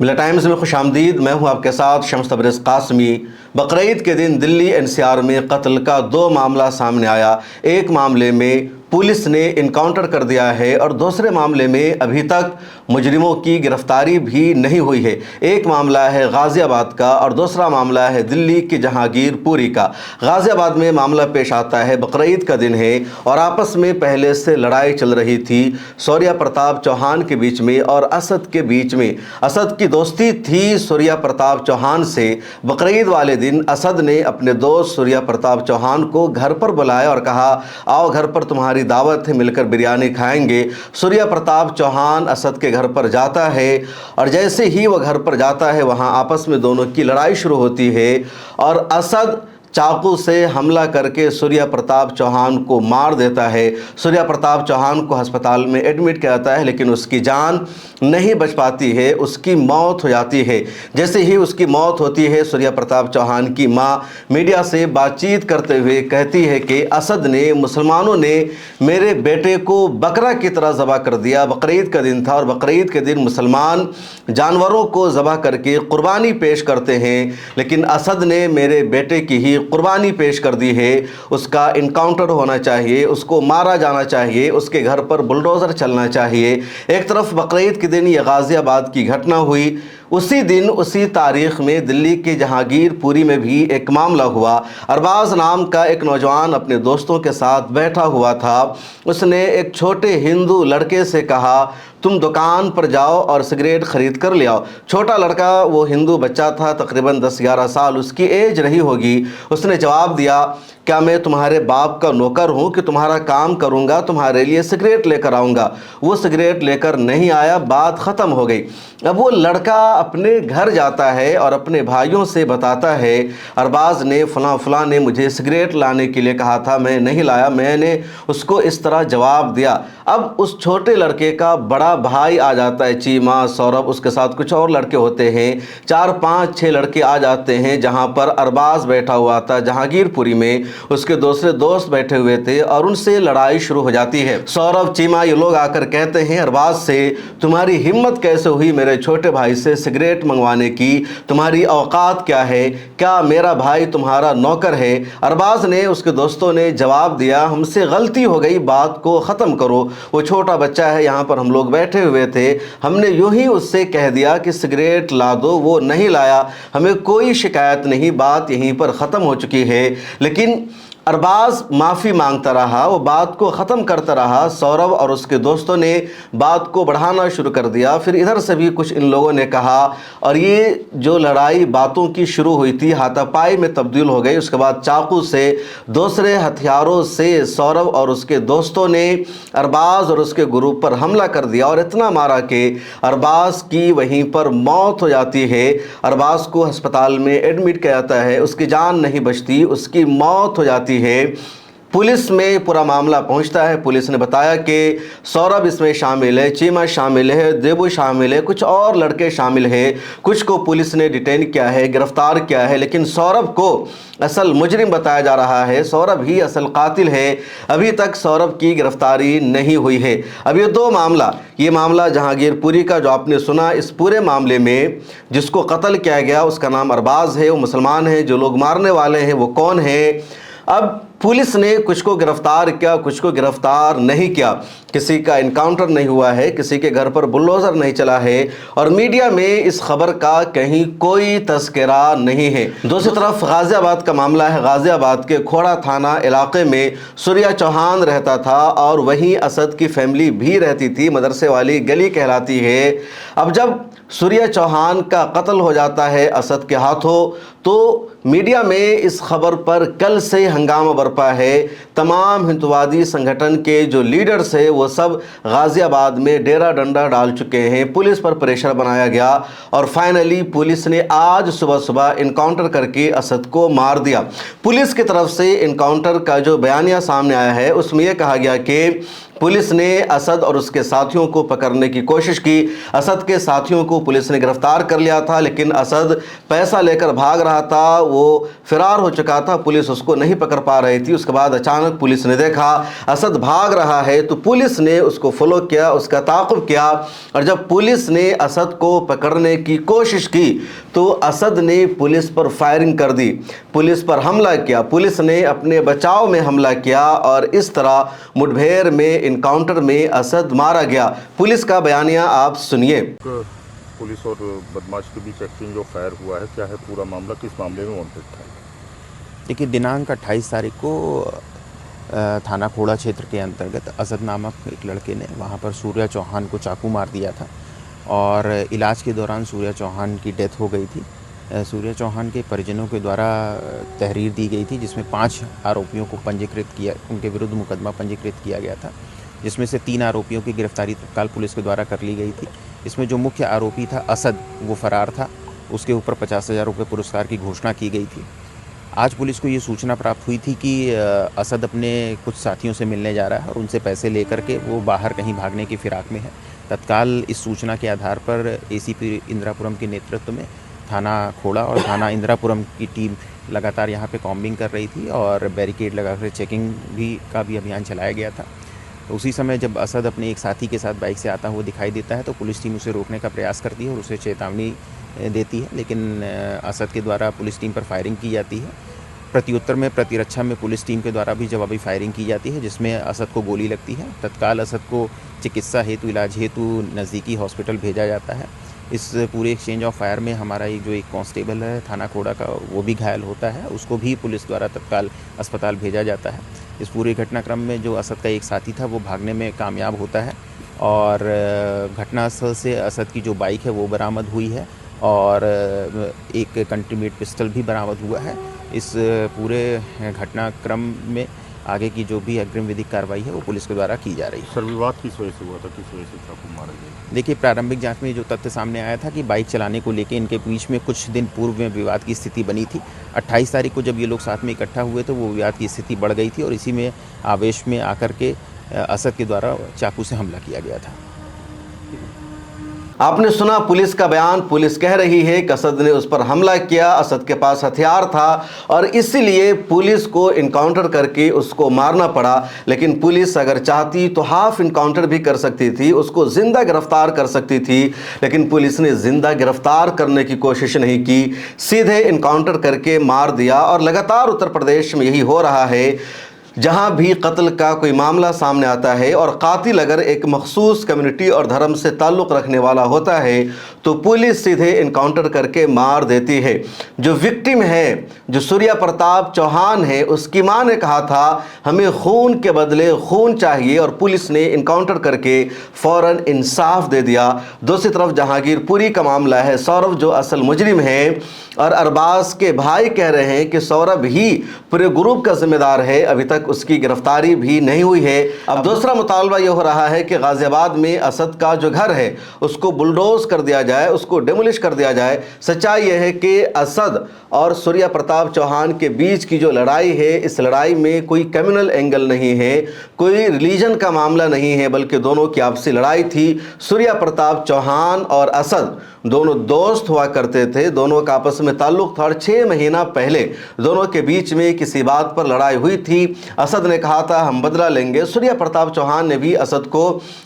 ملا ٹائمز میں خوش آمدید. میں ہوں آپ کے ساتھ شمس تبریز قاسمی. بقرعید کے دن دلی این سی آر میں قتل کا 2 معاملہ سامنے آیا. ایک معاملے میں پولیس نے انکاؤنٹر کر دیا ہے اور دوسرے معاملے میں ابھی تک مجرموں کی گرفتاری بھی نہیں ہوئی ہے. ایک معاملہ ہے غازی آباد کا اور دوسرا معاملہ ہے دلی کی جہانگیر پوری کا. غازی آباد میں معاملہ پیش آتا ہے، بقرعید کا دن ہے اور آپس میں پہلے سے لڑائی چل رہی تھی سوریہ پرتاپ چوہان کے بیچ میں اور اسد کے بیچ میں. اسد کی دوستی تھی سوریہ پرتاپ چوہان سے. بقرعید والے دن اسد نے اپنے دوست سوریہ پرتاپ چوہان کو گھر پر بلایا اور کہا آؤ گھر پر تمہاری دعوت ہے، مل کر بریانی کھائیں گے. سوریہ پرتاپ چوہان اسد کے گھر پر جاتا ہے اور جیسے ہی وہ گھر پر جاتا ہے وہاں آپس میں دونوں کی لڑائی شروع ہوتی ہے اور اسد چاقو سے حملہ کر کے سوریہ پرتاپ چوہان کو مار دیتا ہے. سوریہ پرتاپ چوہان کو ہسپتال میں ایڈمٹ کیا جاتا ہے لیکن اس کی جان نہیں بچ پاتی ہے، اس کی موت ہو جاتی ہے. جیسے ہی اس کی موت ہوتی ہے سوریہ پرتاپ چوہان کی ماں میڈیا سے بات چیت کرتے ہوئے کہتی ہے کہ اسد نے، مسلمانوں نے میرے بیٹے کو بکرا کی طرح ذبح کر دیا. بقرعید کا دن تھا اور بقرعید کے دن مسلمان جانوروں کو ذبح کر کے قربانی پیش کرتے ہیں، لیکن اسد نے میرے بیٹے کی ہی قربانی پیش کر دی ہے. اس کا انکاؤنٹر ہونا چاہیے، اس کو مارا جانا چاہیے، اس کے گھر پر بلڈوزر چلنا چاہیے. ایک طرف بقرعید کے دن یہ غازی آباد کی گھٹنا ہوئی، اسی دن اسی تاریخ میں دلی کے جہانگیر پوری میں بھی ایک معاملہ ہوا. ارباز نام کا ایک نوجوان اپنے دوستوں کے ساتھ بیٹھا ہوا تھا. اس نے ایک چھوٹے ہندو لڑکے سے کہا تم دکان پر جاؤ اور سگریٹ خرید کر لے آؤ. چھوٹا لڑکا وہ ہندو بچہ تھا، تقریباً 10-11 سال اس کی ایج رہی ہوگی. اس نے جواب دیا کیا میں تمہارے باپ کا نوکر ہوں کہ تمہارا کام کروں گا، تمہارے لیے سگریٹ لے کر آؤں گا. وہ سگریٹ لے کر نہیں آیا، بات ختم ہو گئی. اب وہ لڑکا اپنے گھر جاتا ہے اور اپنے بھائیوں سے بتاتا ہے ارباز نے فلاں نے مجھے سگریٹ لانے کے لیے کہا تھا، میں نہیں لایا، میں نے اس کو اس طرح جواب دیا. اب اس چھوٹے لڑکے کا بڑا بھائی آ جاتا ہے، چیمہ، سوربھ، اس کے ساتھ کچھ اور لڑکے ہوتے ہیں، 4-5-6 لڑکے آ جاتے ہیں جہاں پر ارباز بیٹھا ہوا تھا جہانگیر پوری میں. اس کے دوسرے دوست بیٹھے ہوئے تھے اور ان سے لڑائی شروع ہو جاتی ہے. سوربھ، چیمہ، یہ لوگ آ کر کہتے ہیں ارباز سے تمہاری ہمت کیسے ہوئی میرے چھوٹے بھائی سے سگریٹ منگوانے کی، تمہاری اوقات کیا ہے، کیا میرا بھائی تمہارا نوکر ہے؟ ارباز نے، اس کے دوستوں نے جواب دیا ہم سے غلطی ہو گئی، بات کو ختم کرو. وہ چھوٹا بچہ ہے، یہاں پر ہم لوگ بیٹھے ہوئے تھے، ہم نے یوں ہی اس سے کہہ دیا کہ سگریٹ لا دو، وہ نہیں لایا، ہمیں کوئی شکایت نہیں، بات یہیں پر ختم ہو چکی ہے. لیکن ارباز معافی مانگتا رہا، وہ بات کو ختم کرتا رہا. سوربھ اور اس کے دوستوں نے بات کو بڑھانا شروع کر دیا. پھر ادھر سے بھی کچھ ان لوگوں نے کہا اور یہ جو لڑائی باتوں کی شروع ہوئی تھی ہاتھا پائی میں تبدیل ہو گئی. اس کے بعد چاقو سے، دوسرے ہتھیاروں سے سوربھ اور اس کے دوستوں نے ارباز اور اس کے گروپ پر حملہ کر دیا اور اتنا مارا کہ ارباز کی وہیں پر موت ہو جاتی ہے. ارباز کو ہسپتال میں ایڈمٹ کیا جاتا ہے، اس کی جان نہیں بچتی، اس کی موت ہو جاتی ہے. پولیس میں پورا معاملہ پہنچتا ہے. پولیس نے بتایا کہ سوربھ اس میں شامل ہے، چیمہ شامل ہے، دیبو شامل ہے، کچھ اور لڑکے شامل ہیں. کچھ کو پولیس نے ڈیٹین کیا ہے، گرفتار کیا ہے، لیکن سوربھ کو اصل مجرم بتایا جا رہا ہے، سوربھ ہی اصل قاتل ہے. ابھی تک سوربھ کی گرفتاری نہیں ہوئی ہے. اب یہ 2 معاملہ، یہ معاملہ جہانگیر پوری کا جو آپ نے سنا، اس پورے معاملے میں جس کو قتل کیا گیا اس کا نام ارباز ہے، وہ مسلمان ہے. جو لوگ مارنے والے ہیں وہ کون ہیں؟ اب پولیس نے کچھ کو گرفتار کیا، کچھ کو گرفتار نہیں کیا. کسی کا انکاؤنٹر نہیں ہوا ہے، کسی کے گھر پر بلڈوزر نہیں چلا ہے اور میڈیا میں اس خبر کا کہیں کوئی تذکرہ نہیں ہے. دوسری طرف غازی آباد کا معاملہ ہے. غازی آباد کے کھوڑا تھانہ علاقے میں سوریہ چوہان رہتا تھا اور وہیں اسد کی فیملی بھی رہتی تھی، مدرسے والی گلی کہلاتی ہے. اب جب سوریہ چوہان کا قتل ہو جاتا ہے اسد کے ہاتھوں تو میڈیا میں اس خبر پر کل سے ہنگامہ برپا ہے. تمام ہندووادی سنگھٹن کے جو لیڈرز ہیں وہ سب غازی آباد میں ڈیرا ڈنڈا ڈال چکے ہیں. پولیس پر پریشر بنایا گیا اور فائنلی پولیس نے آج صبح انکاؤنٹر کر کے اسد کو مار دیا. پولیس کی طرف سے انکاؤنٹر کا جو بیانیہ سامنے آیا ہے اس میں یہ کہا گیا کہ पुलिस ने असद और उसके साथियों को पकड़ने की कोशिश की। असद के साथियों को पुलिस ने गिरफ्तार कर लिया था, लेकिन असद पैसा लेकर भाग रहा था, वो फरार हो चुका था, पुलिस उसको नहीं पकड़ पा रही थी। उसके बाद अचानक पुलिस ने देखा असद भाग रहा है, तो पुलिस ने उसको फॉलो किया, उसका ताक़ुब किया, और जब पुलिस ने असद को पकड़ने की कोशिश की तो असद ने पुलिस पर फायरिंग कर दी, पुलिस पर हमला किया, पुलिस ने अपने बचाव में हमला किया और इस तरह मुठभेड़ में, इनकाउंटर में असद मारा गया। पुलिस का बयानिया आप सुनिए। पुलिस और बदमाश के बीच एक्सचेंज ऑफ फायर हुआ है, क्या है पूरा मामला, किस मामले में वांटेड था? देखिए, दिनांक 28 तारीख को थाना खोड़ा क्षेत्र के अंतर्गत असद नामक एक लड़के ने वहाँ पर सूर्या चौहान को चाकू मार दिया था और इलाज के दौरान सूर्या चौहान की डेथ हो गई थी। सूर्या चौहान के परिजनों के द्वारा तहरीर दी गई थी जिसमें 5 आरोपियों को पंजीकृत किया, उनके विरुद्ध मुकदमा पंजीकृत किया गया था, जिसमें से 3 आरोपियों की गिरफ्तारी तत्काल पुलिस के द्वारा कर ली गई थी। इसमें जो मुख्य आरोपी था असद, वो फरार था, उसके ऊपर 50,000 रुपये पुरस्कार की घोषणा की गई थी। आज पुलिस को ये सूचना प्राप्त हुई थी कि असद अपने कुछ साथियों से मिलने जा रहा है और उनसे पैसे लेकर के वो बाहर कहीं भागने की फिराक में है। तत्काल इस सूचना के आधार पर एसीपी इंदिरापुरम के नेतृत्व में थाना खोड़ा और थाना इंदिरापुरम की टीम लगातार यहाँ पे कॉम्बिंग कर रही थी और बैरिकेड लगाकर चेकिंग का भी अभियान चलाया गया था। तो उसी समय जब असद अपने एक साथी के साथ बाइक से आता हुआ दिखाई देता है तो पुलिस टीम उसे रोकने का प्रयास करती है और उसे चेतावनी देती है, लेकिन असद के द्वारा पुलिस टीम पर फायरिंग की जाती है। प्रत्युत्तर में, प्रतिरक्षा में पुलिस टीम के द्वारा भी जवाबी फायरिंग की जाती है जिसमें असद को गोली लगती है। तत्काल असद को चिकित्सा हेतु, इलाज हेतु नज़दीकी हॉस्पिटल भेजा जाता है। इस पूरे एक्सचेंज ऑफ फायर में हमारा जो एक कांस्टेबल है थाना खोड़ा का, वो भी घायल होता है, उसको भी पुलिस द्वारा तत्काल अस्पताल भेजा जाता है। इस पूरे घटनाक्रम में जो असद का एक साथी था वो भागने में कामयाब होता है और घटनास्थल से असद की जो बाइक है वो बरामद हुई है और एक कंट्रीमेड पिस्टल भी बरामद हुआ है। इस पूरे घटनाक्रम में आगे की जो भी अग्रिम विधिक कार्रवाई है वो पुलिस के द्वारा की जा रही है। सर, विवाद किस वजह से हुआ था, किस वजह से चाकू मारा गया? देखिए, प्रारंभिक जांच में जो तथ्य सामने आया था कि बाइक चलाने को लेकर इनके बीच में कुछ दिन पूर्व में विवाद की स्थिति बनी थी। 28 तारीख को जब ये लोग साथ में इकट्ठा हुए तो वो विवाद की स्थिति बढ़ गई थी और इसी में आवेश में आकर के असद के द्वारा चाकू से हमला किया गया था। आपने सुना पुलिस का बयान। पुलिस कह रही है कि असद ने उस पर हमला किया, असद के पास हथियार था और इसीलिए पुलिस को इनकाउंटर करके उसको मारना पड़ा। लेकिन पुलिस अगर चाहती तो हाफ इनकाउंटर भी कर सकती थी, उसको जिंदा गिरफ्तार कर सकती थी, लेकिन पुलिस ने जिंदा गिरफ्तार करने की कोशिश नहीं की, सीधे इनकाउंटर करके मार दिया। और लगातार उत्तर प्रदेश में यही हो रहा है, जहां भी कत्ल का कोई मामला सामने आता है और कातिल अगर एक मखसूस कम्युनिटी और धर्म से ताल्लुक़ रखने वाला होता है तो पुलिस सीधे इनकाउंटर करके मार देती है। जो विक्टिम है, जो सूर्या प्रताप चौहान है, उसकी मां ने कहा था हमें खून के बदले खून चाहिए और पुलिस ने इनकाउंटर करके फ़ौरन इंसाफ दे दिया। दूसरी तरफ जहांगीरपुरी का मामला है, सौरभ जो असल मुजरिम है और अरबाज के भाई कह रहे हैं कि सौरभ ही पूरे ग्रुप का जिम्मेदार है, अभी तक उसकी गिरफ्तारी भी नहीं हुई है। अब दूसरा मुतालबा यह हो रहा है कि गाजियाबाद में असद का जो घर है उसको बुलडोज कर दिया जाए, उसको डेमोलिश कर दिया जाए। सच्चाई यह है कि असद और सूर्या प्रताप चौहान के बीच की जो लड़ाई है, इस लड़ाई में कोई कम्युनल एंगल नहीं है, कोई रिलीजन का मामला नहीं है, बल्कि दोनों की आपसी लड़ाई थी। सूर्या प्रताप चौहान और असद दोनों दोस्त हुआ करते थे, दोनों का आपस में ताल्लुक था और 6 महीना पहले दोनों के बीच में किसी बात पर लड़ाई हुई थी। असद ने कहा था हम बदला लेंगे, सूर्या प्रताप चौहान ने भी असद को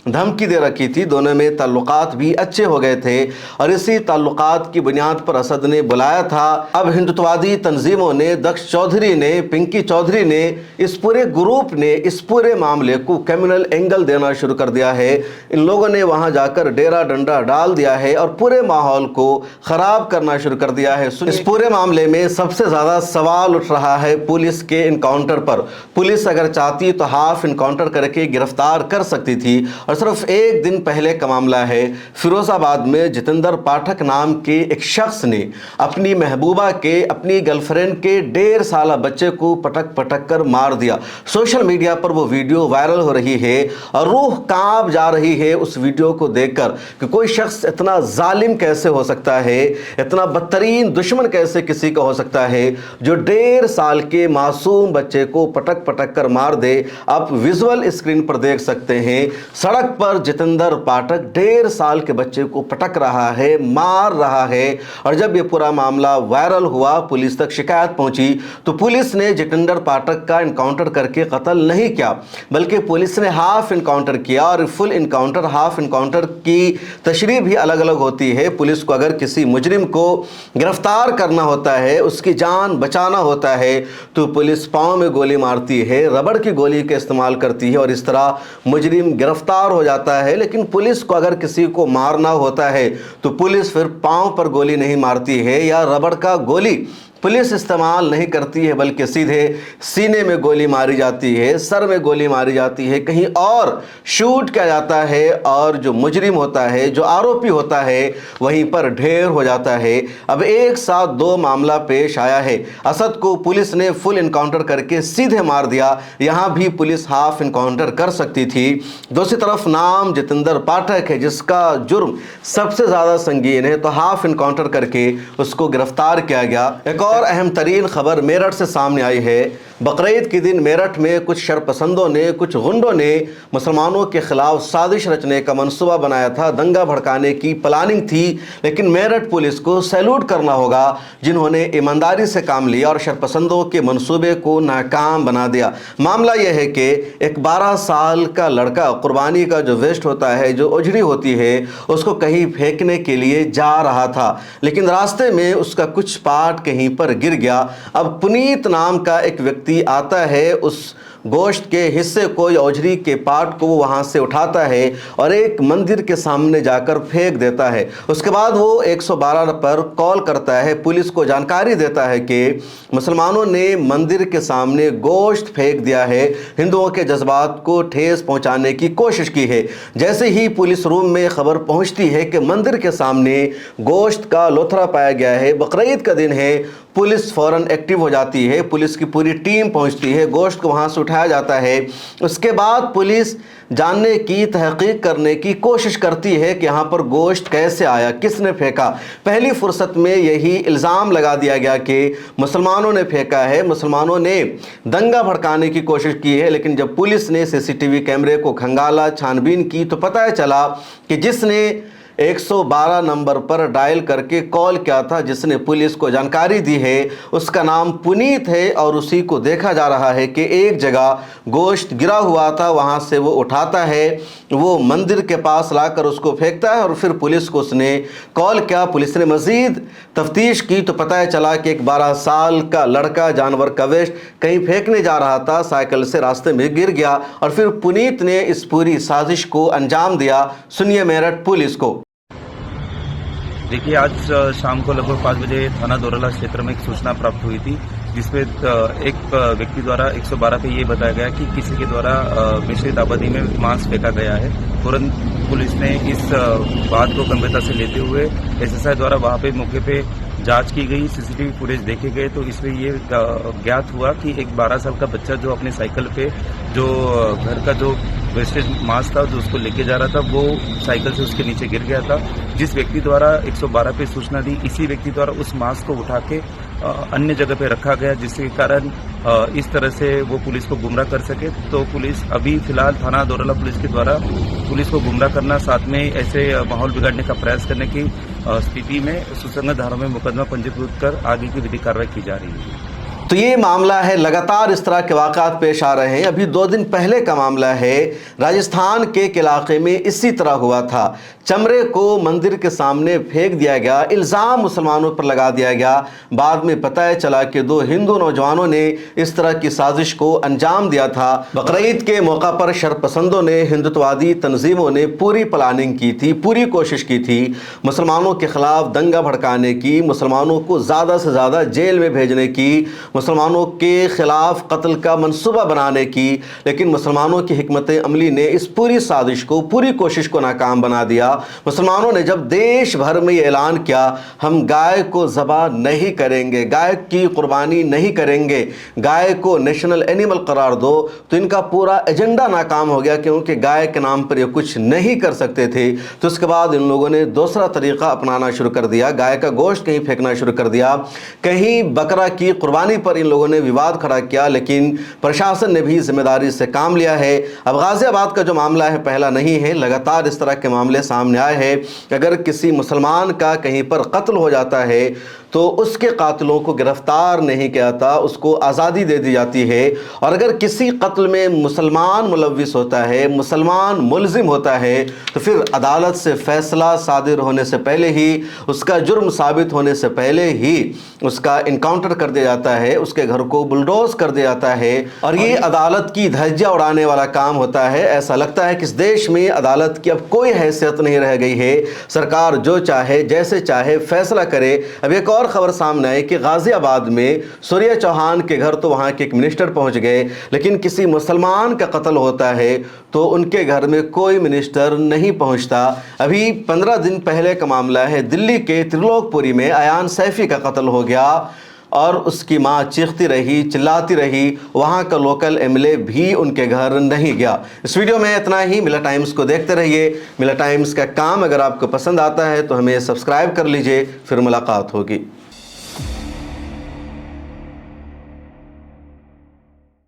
धमकी दे रखी थी, दोनों में ताल्लुकात भी अच्छे हो गए थे और इसी ताल्लुकात की बुनियाद पर असद ने बुलाया था। अब हिंदुत्ववादी तंजीमों ने, दक्ष चौधरी ने, पिंकी चौधरी ने, इस पूरे ग्रुप ने इस पूरे मामले को कम्युनल एंगल देना शुरू कर दिया है। इन लोगों ने वहां जाकर डेरा डंडा डाल दिया है और पूरे माहौल को खराब करना शुरू कर दिया है। इस पूरे मामले में सबसे ज्यादा सवाल उठ रहा है पुलिस के इनकाउंटर पर। पुलिस अगर चाहती तो हाफ इनकाउंटर करके गिरफ्तार कर सकती थी और सिर्फ एक दिन पहले का मामला है, फिरोजाबाद में जितेंद्र पाठक नाम के एक शख्स ने अपनी महबूबा के, अपनी गर्लफ्रेंड के 1.5 साल बच्चे को पटक पटक कर मार दिया। सोशल मीडिया पर वो वीडियो वायरल हो रही है और रूह कांप जा रही है उस वीडियो को देखकर कि कोई शख्स इतना जालिम कैसे हो सकता है, इतना बदतरीन दुश्मन कैसे किसी का हो सकता है जो 1.5 साल के मासूम बच्चे को पटक पटक कर मार दे। आप विजुअल स्क्रीन पर देख सकते हैं, सड़क पर जितेंद्र पाठक 1.5 साल के बच्चे को पटक रहा है, मार रहा है। और जब ये पूरा मामला वायरल हुआ, पुलिस तक शिकायत पहुंची, तो पुलिस ने जितेंद्र पाठक का इनकाउंटर करके कत्ल नहीं किया, बल्कि पुलिस ने हाफ इनकाउंटर किया। और फुल इनकाउंटर, हाफ इनकाउंटर की तशरीह भी अलग अलग होती है। पुलिस को अगर किसी मुजरिम को गिरफ्तार करना होता है, उसकी जान बचाना होता है, तो पुलिस पाँव में गोली मारती है, रबड़ की गोली का इस्तेमाल करती है और इस तरह मुजरिम गिरफ्तार हो जाता है। लेकिन पुलिस को अगर किसी को मारना होता है तो पुलिस फिर पाँव पर गोली नहीं मारती है या रबड़ का गोली पुलिस इस्तेमाल नहीं करती है, बल्कि सीधे सीने में गोली मारी जाती है, सर में गोली मारी जाती है, कहीं और शूट किया जाता है और जो मुजरिम होता है, जो आरोपी होता है, वहीं पर ढेर हो जाता है। अब एक साथ 2 मामला पेश आया है। असद को पुलिस ने फुल इनकाउंटर करके सीधे मार दिया, यहाँ भी पुलिस हाफ इनकाउंटर कर सकती थी। दूसरी तरफ नाम जितेंद्र पाठक है, जिसका जुर्म सबसे ज़्यादा संगीन है, तो हाफ इनकाउंटर करके उसको गिरफ्तार किया गया। एक और अहम तरीन खबर मेरठ से सामने आई है। बकरीद के दिन मेरठ में कुछ शरपसंदों ने, कुछ गुंडों ने मुसलमानों के खिलाफ साजिश रचने का मंसूबा बनाया था, दंगा भड़काने की प्लानिंग थी। लेकिन मेरठ पुलिस को सैल्यूट करना होगा, जिन्होंने ईमानदारी से काम लिया और शरपसंदों के मंसूबे को नाकाम बना दिया। मामला यह है कि एक 12 साल का लड़का कुर्बानी का जो वेस्ट होता है, जो उजड़ी होती है, उसको कहीं फेंकने के लिए जा रहा था, लेकिन रास्ते में उसका कुछ पार्ट कहीं पर गिर गया। अब पुनीत नाम का एक व्यक्ति आता है, उस गोश्त के हिस्से को या ओझरी के पार्ट को वो वहाँ से उठाता है और एक मंदिर के सामने जाकर फेंक देता है। उसके बाद वो 112 पर कॉल करता है, पुलिस को जानकारी देता है कि मुसलमानों ने मंदिर के सामने गोश्त फेंक दिया है, हिंदुओं के जज्बात को ठेस पहुँचाने की कोशिश की है। जैसे ही पुलिस रूम में खबर पहुँचती है कि मंदिर के सामने गोश्त का लोथरा पाया गया है, बकरीद का दिन है, पुलिस फ़ौरन एक्टिव हो जाती है, पुलिस की पूरी टीम पहुंचती है, गोश्त को वहां से उठाया जाता है। उसके बाद पुलिस जानने की, तहकीक करने की कोशिश करती है कि यहाँ पर गोश्त कैसे आया, किसने फेंका। पहली फुर्सत में यही इल्ज़ाम लगा दिया गया कि मुसलमानों ने फेंका है, मुसलमानों ने दंगा भड़काने की कोशिश की है। लेकिन जब पुलिस ने CCTV कैमरे को खंगाला, छानबीन की, तो पता चला कि जिसने 112 नंबर पर डायल करके कॉल किया था, जिसने पुलिस को जानकारी दी है, उसका नाम पुनीत है। और उसी को देखा जा रहा है कि एक जगह गोश्त गिरा हुआ था, वहाँ से वो उठाता है, वो मंदिर के पास लाकर उसको फेंकता है और फिर पुलिस को उसने कॉल किया। पुलिस ने मज़ीद तफ्तीश की तो पता चला कि एक 12 साल का लड़का जानवर का वेस्ट कहीं फेंकने जा रहा था, साइकिल से रास्ते में गिर गया और फिर पुनीत ने इस पूरी साजिश को अंजाम दिया। सुनिए मेरठ पुलिस को। देखिए, आज शाम को लगभग 5 बजे थाना दोरला क्षेत्र में एक सूचना प्राप्त हुई थी, जिसमें एक व्यक्ति द्वारा 112 पे ये बताया गया कि किसी के द्वारा मिश्रित आबादी में मांस फेंका गया है। तुरंत पुलिस ने इस बात को गंभीरता से लेते हुए SSI द्वारा वहाँ पे मौके पे जांच की गई, CCTV फुटेज देखे गए, तो इसमें ये ज्ञात हुआ कि एक 12 साल का बच्चा जो अपने साइकिल पे जो घर का जो वेस्टेज मांस था जो उसको लेके जा रहा था, वो साइकिल से उसके नीचे गिर गया था। जिस व्यक्ति द्वारा 112 पे सूचना दी, इसी व्यक्ति द्वारा उस मांस को उठा के अन्य जगह पे रखा गया, जिसके कारण इस तरह से वो पुलिस को गुमराह कर सके। तो पुलिस अभी फिलहाल थाना दोरला पुलिस के द्वारा पुलिस को गुमराह करना, साथ में ऐसे माहौल बिगाड़ने का प्रयास करने की स्थिति में सुसंगत धाराओं में मुकदमा पंजीकृत कर आगे की विधिक कार्रवाई की जा रही है। तो ये मामला है, लगातार इस तरह के वाक़ात पेश आ रहे हैं। अभी 2 दिन पहले का मामला है, राजस्थान के एक इलाके में इसी तरह हुआ था। चमड़े को मंदिर के सामने फेंक दिया गया, इल्ज़ाम मुसलमानों पर लगा दिया गया। बाद में पता चला कि 2 हिंदू नौजवानों ने इस तरह की साजिश को अंजाम दिया था। बकरीद के मौका पर शरपसंदों ने, हिंदुत्ववादी तंजीमों ने पूरी प्लानिंग की थी, पूरी कोशिश की थी मुसलमानों के ख़िलाफ़ दंगा भड़काने की, मुसलमानों को ज़्यादा से ज़्यादा जेल में भेजने की, मुसलमानों के ख़िलाफ़ कत्ल का मंसूबा बनाने की। लेकिन मुसलमानों की हिकमत अमली ने इस पूरी साजिश को, पूरी कोशिश को नाकाम बना दिया। मुसलमानों ने जब देश भर में ये ऐलान किया, हम गाय को ज़बह नहीं करेंगे, गाय की कुर्बानी नहीं करेंगे, गाय को नेशनल एनिमल करार दो, तो इनका पूरा एजेंडा नाकाम हो गया, क्योंकि गाय के नाम पर ये कुछ नहीं कर सकते थे। तो उसके बाद इन लोगों ने दूसरा तरीका अपनाना शुरू कर दिया, गाय का गोश्त कहीं फेंकना शुरू कर दिया, कहीं बकरा की कुर्बानी पर इन लोगों ने विवाद खड़ा किया, लेकिन प्रशासन ने भी जिम्मेदारी से काम लिया है। अब गाजियाबाद का जो मामला है पहला नहीं है, लगातार इस तरह के मामले सामने आए हैं। अगर किसी मुसलमान का कहीं पर कत्ल हो जाता है तो उसके कातिलों को गिरफ्तार नहीं किया जाता, उसको आज़ादी दे दी जाती है। और अगर किसी कत्ल में मुसलमान मुलव्विस होता है, मुसलमान मुलजिम होता है, तो फिर अदालत से फैसला सादिर होने से पहले ही, उसका जुर्म साबित होने से पहले ही उसका इनकाउंटर कर दिया जाता है, उसके घर को बुलडोज कर दिया जाता है। और ये अदालत की धज्जियां उड़ाने वाला काम होता है। ऐसा लगता है कि इस देश में अदालत की अब कोई हैसियत नहीं रह गई है। सरकार जो चाहे जैसे चाहे फैसला करे। अब एक और खबर सामने आई कि गाजियाबाद में सूर्या चौहान के घर तो वहाँ के एक मिनिस्टर पहुँच गए, लेकिन किसी मुसलमान का कत्ल होता है तो उनके घर में कोई मिनिस्टर नहीं पहुँचता। अभी 15 दिन पहले का मामला है, दिल्ली के त्रिलोकपुरी में अयान सैफी का कत्ल हो गया और उसकी माँ चीखती रही, चिल्लाती रही, वहाँ का लोकल एमएलए भी उनके घर नहीं गया। इस वीडियो में इतना ही। मिला टाइम्स को देखते रहिए। मिला टाइम्स का काम अगर आपको पसंद आता है तो हमें सब्सक्राइब कर लीजिए। फिर मुलाकात होगी।